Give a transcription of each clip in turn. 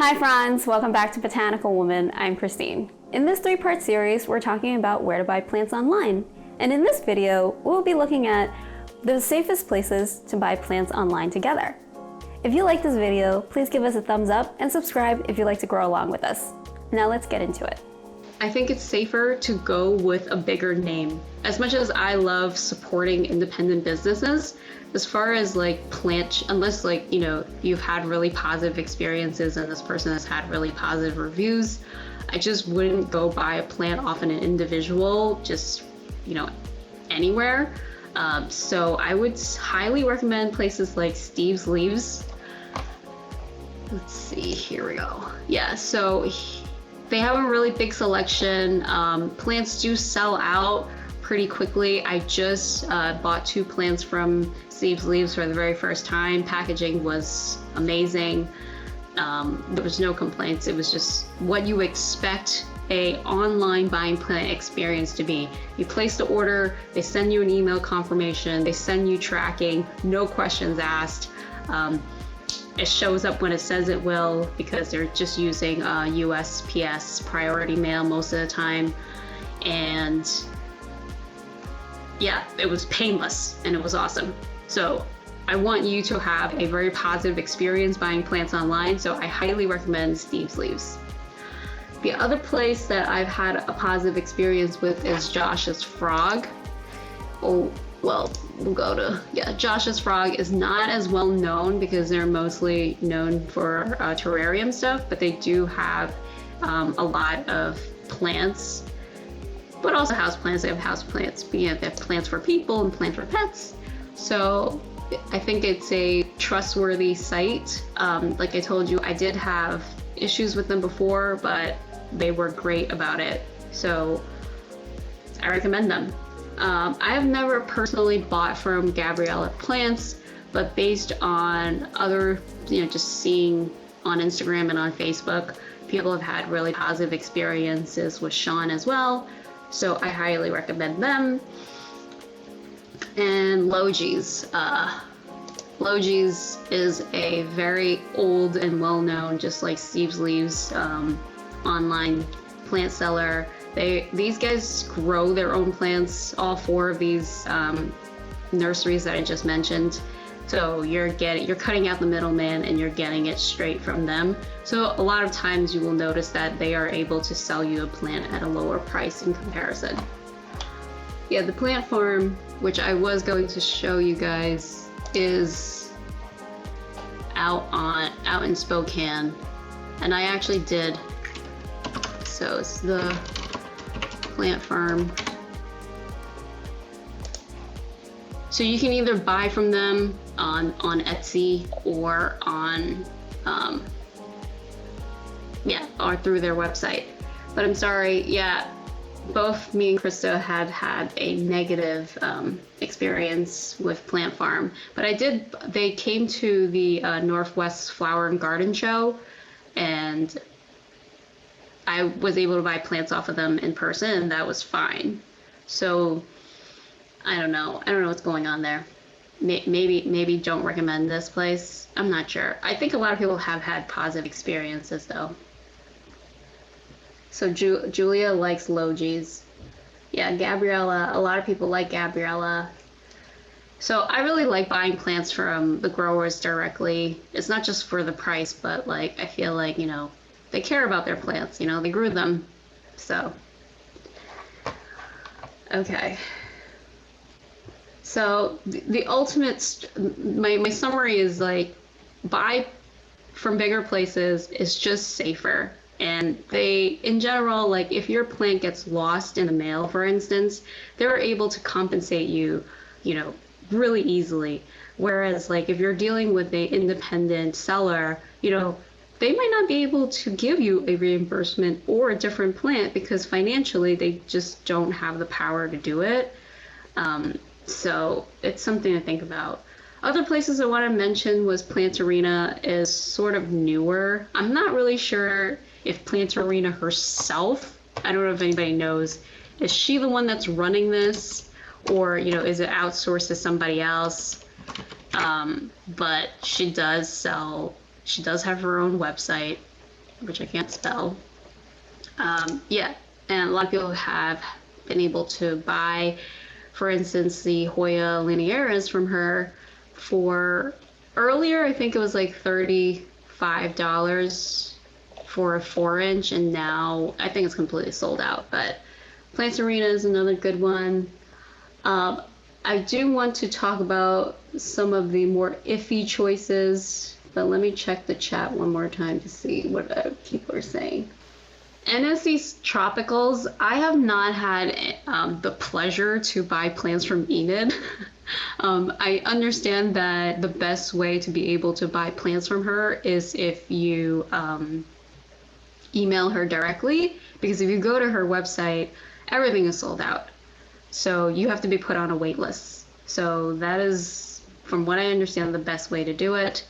Hi friends, welcome back to Botanical Woman. I'm Christine. In this 3-part series, we're talking about where to buy plants online. And in this video, we'll be looking at the safest places to buy plants online together. If you like this video, please give us a thumbs up and subscribe if you'd like to grow along with us. Now let's get into it. I think it's safer to go with a bigger name. As much as I love supporting independent businesses, as far as like unless like, you've had really positive experiences and this person has had really positive reviews, I just wouldn't go buy a plant off an individual, just, anywhere. So I would highly recommend places like Steve's Leaves. Let's see, here we go. Yeah, so they have a really big selection. Plants do sell out pretty quickly. I just bought 2 plants from Steve's Leaves for the very first time. Packaging was amazing. There was no complaints. It was just what you expect a online buying plant experience to be. You place the order, they send you an email confirmation, they send you tracking, no questions asked. It shows up when it says it will because they're just using USPS priority mail most of the time. And yeah, it was painless and it was awesome. So I want you to have a very positive experience buying plants online, so I highly recommend Steve's Leaves. The other place that I've had a positive experience with is Josh's Frog. Oh, well, we'll go to, Josh's Frog is not as well known because they're mostly known for terrarium stuff, but they do have a lot of plants, but also house plants. They have house plants, they have plants for people and plants for pets. So I think it's a trustworthy site. Like I told you, I did have issues with them before, but they were great about it. So I recommend them. I have never personally bought from Gabriella Plants, but based on other, just seeing on Instagram and on Facebook, people have had really positive experiences with Sean as well. So I highly recommend them. And Logi's. Logi's is a very old and well-known, just like Steve's Leaves, online plant seller. These guys grow their own plants, all 4 of these nurseries that I just mentioned. So you're cutting out the middleman and you're getting it straight from them. So a lot of times you will notice that they are able to sell you a plant at a lower price in comparison. Yeah, the plant farm, which I was going to show you guys, is out in Spokane, and I actually did. So it's the plant farm. So you can either buy from them on Etsy or on or through their website. But I'm sorry, both me and Krista had a negative experience with Plant Farm, but they came to the Northwest Flower and Garden Show, and I was able to buy plants off of them in person, and that was fine. So I don't know what's going on there. Maybe don't recommend this place. I'm not sure. I think a lot of people have had positive experiences though. So Julia likes Logi's. Yeah, Gabriella, a lot of people like Gabriella. So I really like buying plants from the growers directly. It's not just for the price, but like I feel like, they care about their plants, they grew them. So, okay. So the ultimate, my summary is like, buy from bigger places is just safer. And they, in general, like if your plant gets lost in the mail, for instance, they're able to compensate you, really easily. Whereas like if you're dealing with an independent seller, they might not be able to give you a reimbursement or a different plant because financially they just don't have the power to do it. So it's something to think about. Other places I want to mention was Plantarina is sort of newer. I'm not really sure if Plantarina herself, I don't know if anybody knows, is she the one that's running this, or is it outsourced to somebody else? But she does have her own website. which I can't spell. Yeah, and a lot of people have been able to buy, for instance, the Hoya linearis from her for earlier, I think it was like $35 for a 4-inch, and now I think it's completely sold out. But Plants Arena is another good one. I do want to talk about some of the more iffy choices, but let me check the chat one more time to see what people are saying. NSC Tropicals, I have not had the pleasure to buy plants from Enid. I understand that the best way to be able to buy plants from her is if you email her directly, because if you go to her website, everything is sold out. So you have to be put on a wait list. So that is, from what I understand, the best way to do it.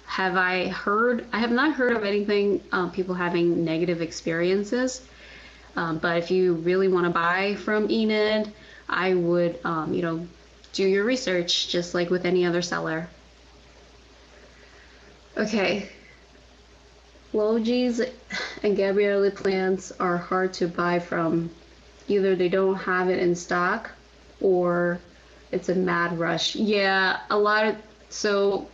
Have I heard? I have not heard of anything, people having negative experiences. But if you really want to buy from Enid, I would, do your research just like with any other seller. Okay. Logis and Gabrielle plants are hard to buy from. Either they don't have it in stock or it's a mad rush. Yeah, so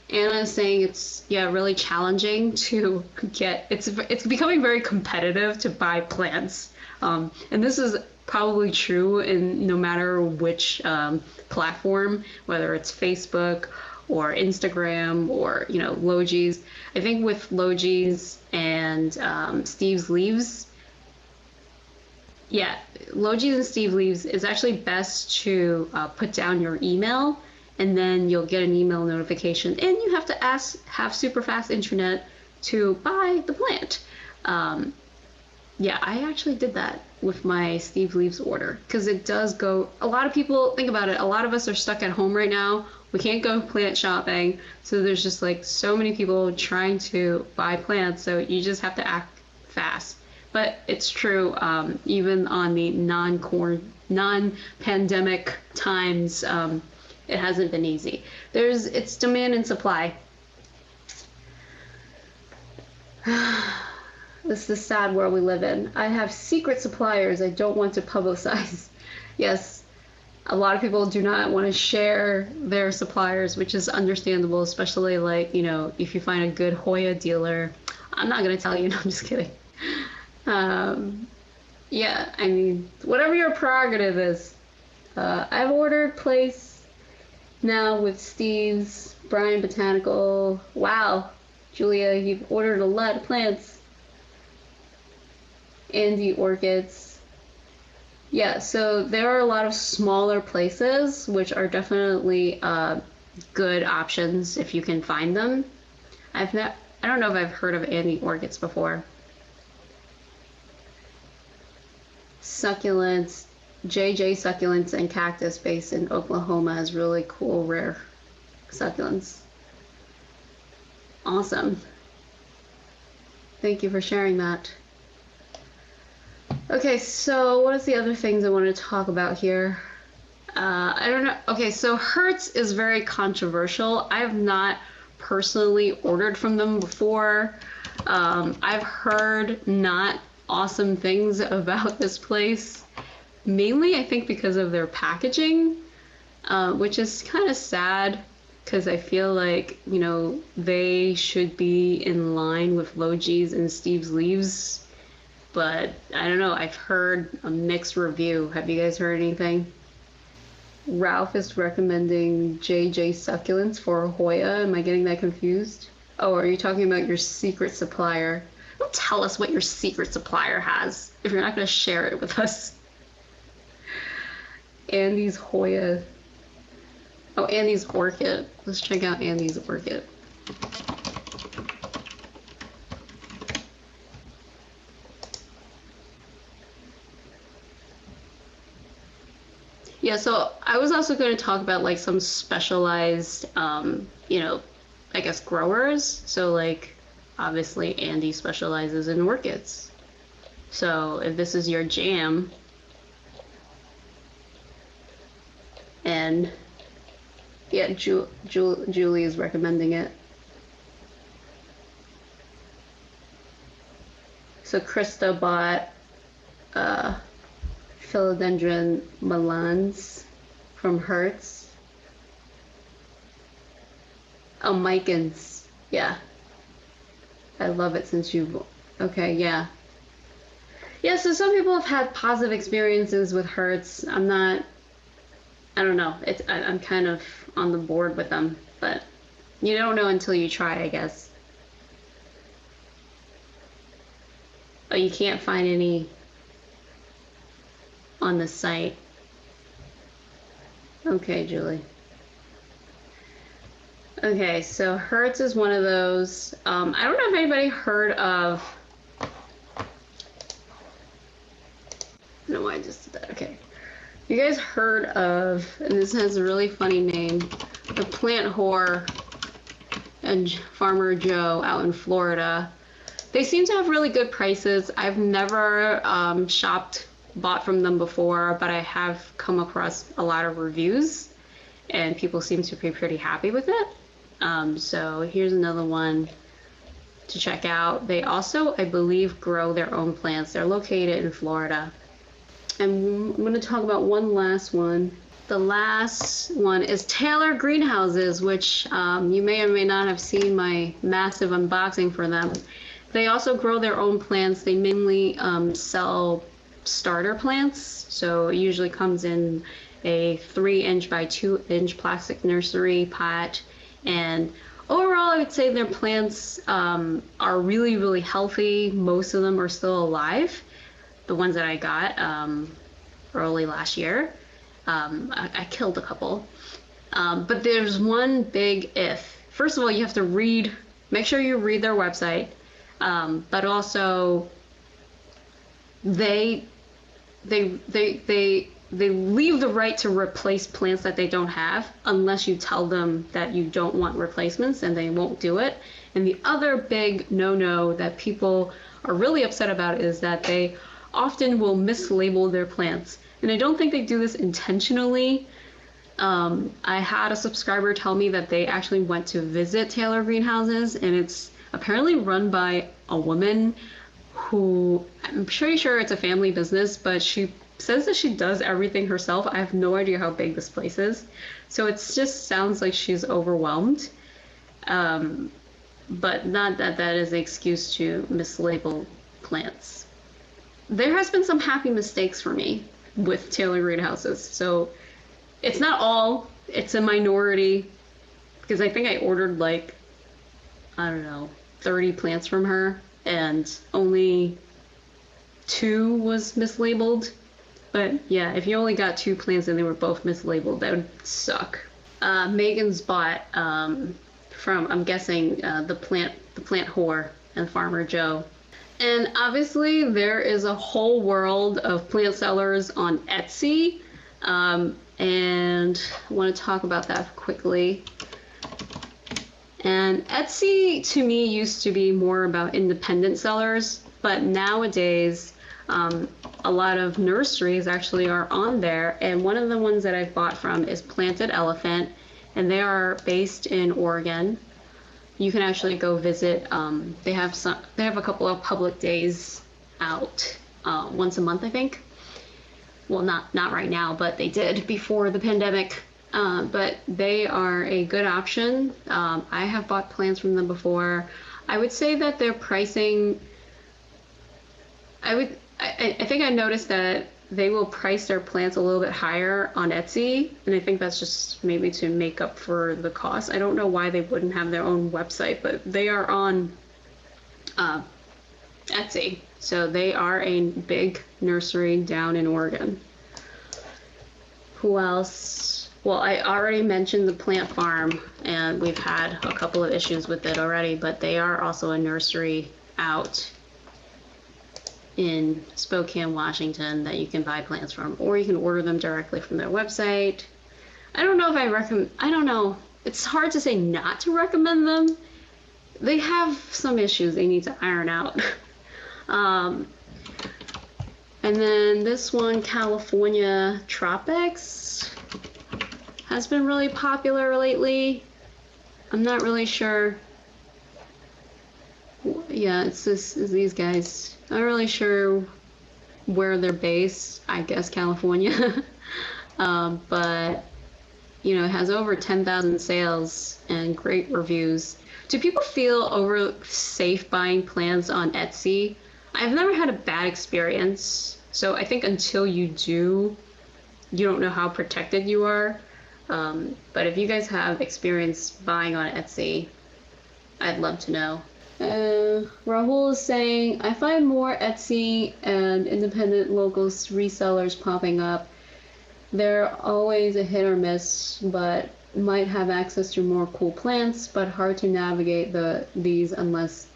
Anna is saying it's, really challenging to get, it's becoming very competitive to buy plants. And this is probably true in no matter which platform, whether it's Facebook or Instagram or, Logis. I think with Logis and Steve's Leaves, Logis and Steve Leaves, is actually best to put down your email, and then you'll get an email notification, and you have to have super fast internet to buy the plant. I actually did that with my Steve Leaves order, because it does go, a lot of people, think about it, a lot of us are stuck at home right now. We can't go plant shopping, so there's just like so many people trying to buy plants, so you just have to act fast. But it's true, even on the non-pandemic times, it hasn't been easy. It's demand and supply. This is the sad world we live in. I have secret suppliers I don't want to publicize. Yes, a lot of people do not want to share their suppliers, which is understandable, especially like, if you find a good Hoya dealer. I'm not going to tell you, no, I'm just kidding. I mean, whatever your prerogative is. I've ordered place now with Steve's, Brian Botanical. Wow, Julia, you've ordered a lot of plants. Andy Orchids. Yeah, so there are a lot of smaller places, which are definitely good options if you can find them. I don't know if I've heard of Andy Orchids before. Succulents, JJ Succulents and Cactus based in Oklahoma has really cool rare succulents. Awesome. Thank you for sharing that. Okay, so what is the other things I want to talk about here? I don't know. Okay, so Hertz is very controversial. I have not personally ordered from them before. I've heard not awesome things about this place, mainly I think because of their packaging, which is kind of sad, because I feel like, they should be in line with Logis and Steve's Leaves, but I don't know, I've heard a mixed review. Have you guys heard anything? Ralph is recommending JJ Succulents for Hoya. Am I getting that confused? Oh, are you talking about your secret supplier? Don't tell us what your secret supplier has if you're not going to share it with us. Andy's Hoya. Oh, Andy's Orchid. Let's check out Andy's Orchid. Yeah, so I was also going to talk about like some specialized, I guess growers. So like, obviously Andy specializes in orchids. So if this is your jam, and yeah, Julie is recommending it. So Krista bought Philodendron Malans from Hertz. Oh, Mikens. Yeah. I love it since you've... Okay, yeah. Yeah, so some people have had positive experiences with Hertz. I don't know. I'm kind of on the board with them, but you don't know until you try, I guess. Oh, you can't find any on the site. Okay, Julie. Okay, so Hertz is one of those. I don't know if anybody heard of... I don't know why I just did that. Okay. You guys heard of, and this has a really funny name, the Plant Whore and Farmer Joe out in Florida. They seem to have really good prices. I've never bought from them before, but I have come across a lot of reviews and people seem to be pretty happy with it. So here's another one to check out. They also, I believe, grow their own plants. They're located in Florida. And I'm going to talk about one last one. The last one is Taylor Greenhouses, which you may or may not have seen my massive unboxing for them. They also grow their own plants. They mainly sell starter plants. So it usually comes in a 3-inch by 2-inch plastic nursery pot. And overall, I would say their plants are really, really healthy. Most of them are still alive. The ones that I got early last year. I killed a couple. But there's one big if. First of all, you have to make sure you read their website. But also, they leave the right to replace plants that they don't have unless you tell them that you don't want replacements, and they won't do it. And the other big no-no that people are really upset about is that they often will mislabel their plants. And I don't think they do this intentionally. I had a subscriber tell me that they actually went to visit Taylor Greenhouses, and it's apparently run by a woman who, I'm pretty sure it's a family business, but she says that she does everything herself. I have no idea how big this place is. So it just sounds like she's overwhelmed. But not that that is an excuse to mislabel plants. There has been some happy mistakes for me with Taylor Greenhouses. So it's not all, it's a minority, because I think I ordered like, I don't know, 30 plants from her, and only 2 was mislabeled. But yeah, if you only got 2 plants and they were both mislabeled, that would suck. Megan's bought from, I'm guessing, the plant whore and Farmer Joe. And obviously there is a whole world of plant sellers on Etsy. And I want to talk about that quickly. And Etsy to me used to be more about independent sellers, but nowadays a lot of nurseries actually are on there, and one of the ones that I've bought from is Planted Elephant, and they are based in Oregon. You can actually go visit. They have a couple of public days out once a month, I think. Well, not right now, but they did before the pandemic. But they are a good option. I have bought plants from them before. I would say that their pricing, I think I noticed that they will price their plants a little bit higher on Etsy, and I think that's just maybe to make up for the cost. I don't know why they wouldn't have their own website, but they are on Etsy. So they are a big nursery down in Oregon. Who else? Well, I already mentioned the plant farm, and we've had a couple of issues with it already, but they are also a nursery out in Spokane, Washington, that you can buy plants from, or you can order them directly from their website. I don't know if I recommend, I don't know. It's hard to say not to recommend them. They have some issues they need to iron out. And then this one, California Tropics, has been really popular lately. I'm not really sure. yeah, it's these guys. I'm not really sure where they're based. I guess California. But you know, it has over 10,000 sales and great reviews. Do people feel over safe buying plants on Etsy? I've never had a bad experience. So I think until you do, you don't know how protected you are. But if you guys have experience buying on Etsy, I'd love to know. Rahul is saying, I find more Etsy and independent locals resellers popping up. They're always a hit or miss, but might have access to more cool plants, but hard to navigate these unless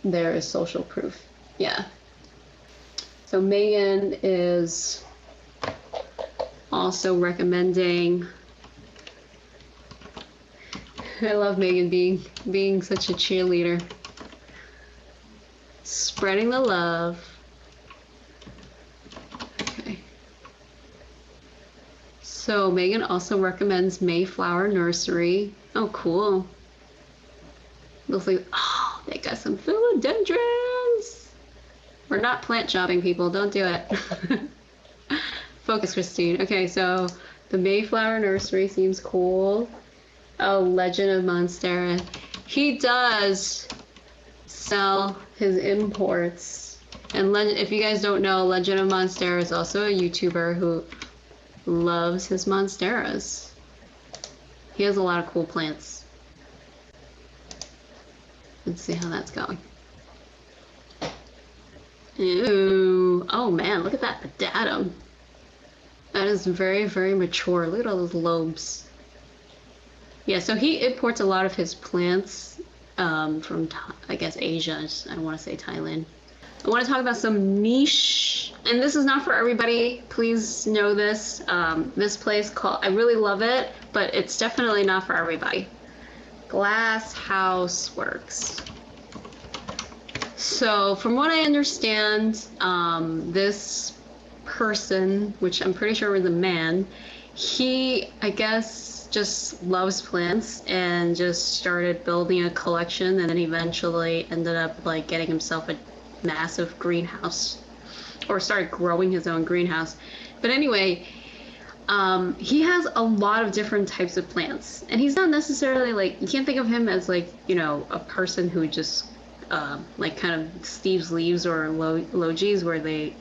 there is social proof. Yeah. So Megan is also recommending. I love Megan being such a cheerleader. Spreading the love. Okay. So Megan also recommends Mayflower Nursery. Oh, cool. Looks like, oh, they got some philodendrons. We're not plant shopping, people. Don't do it. Focus, Christine. Okay, so the Mayflower Nursery seems cool. Oh, Legend of Monstera. He does sell his imports. And if you guys don't know, Legend of Monstera is also a YouTuber who loves his Monsteras. He has a lot of cool plants. Let's see how that's going. Ooh. Oh man, look at that pedatum. That is very, very mature. Look at all those lobes. Yeah, so he imports a lot of his plants from, I guess, Asia. I don't want to say Thailand. I want to talk about some niche, and this is not for everybody. Please know this. This place called, I really love it, but it's definitely not for everybody. Glass House Works. So from what I understand, this person, which I'm pretty sure was a man, he, I guess, just loves plants and just started building a collection, and then eventually ended up like getting himself a massive greenhouse, or started growing his own greenhouse. But anyway, he has a lot of different types of plants, and he's not necessarily like, you can't think of him as like, you know, a person who just like kind of Steve's Leaves or Logis, where they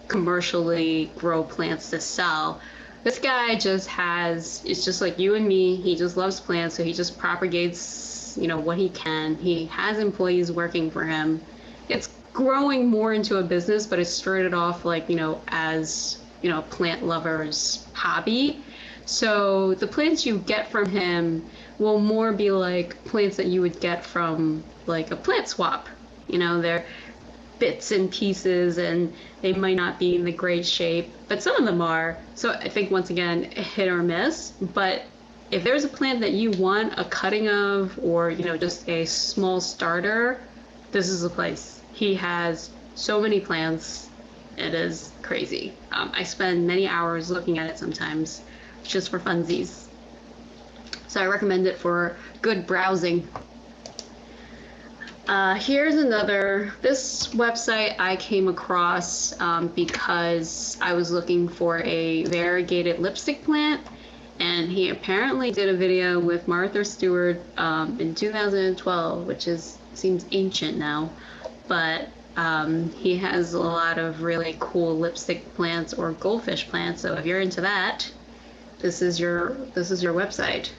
commercially grow plants to sell. This guy just has, it's just like you and me, he just loves plants, so he just propagates, you know, what he can. He has employees working for him. It's growing more into a business, but it started off like, you know, as, you know, a plant lover's hobby. So the plants you get from him will more be like plants that you would get from like a plant swap. You know, they're bits and pieces, and they might not be in the great shape, but some of them are. So I think, once again, hit or miss. But if there's a plant that you want a cutting of, or, you know, just a small starter, this is the place. He has so many plants. It is crazy. I spend many hours looking at it sometimes just for funsies. So I recommend it for good browsing. Here's another, this website I came across because I was looking for a variegated lipstick plant, and he apparently did a video with Martha Stewart in 2012, which seems ancient now, but he has a lot of really cool lipstick plants or goldfish plants. So if you're into that, this is your website.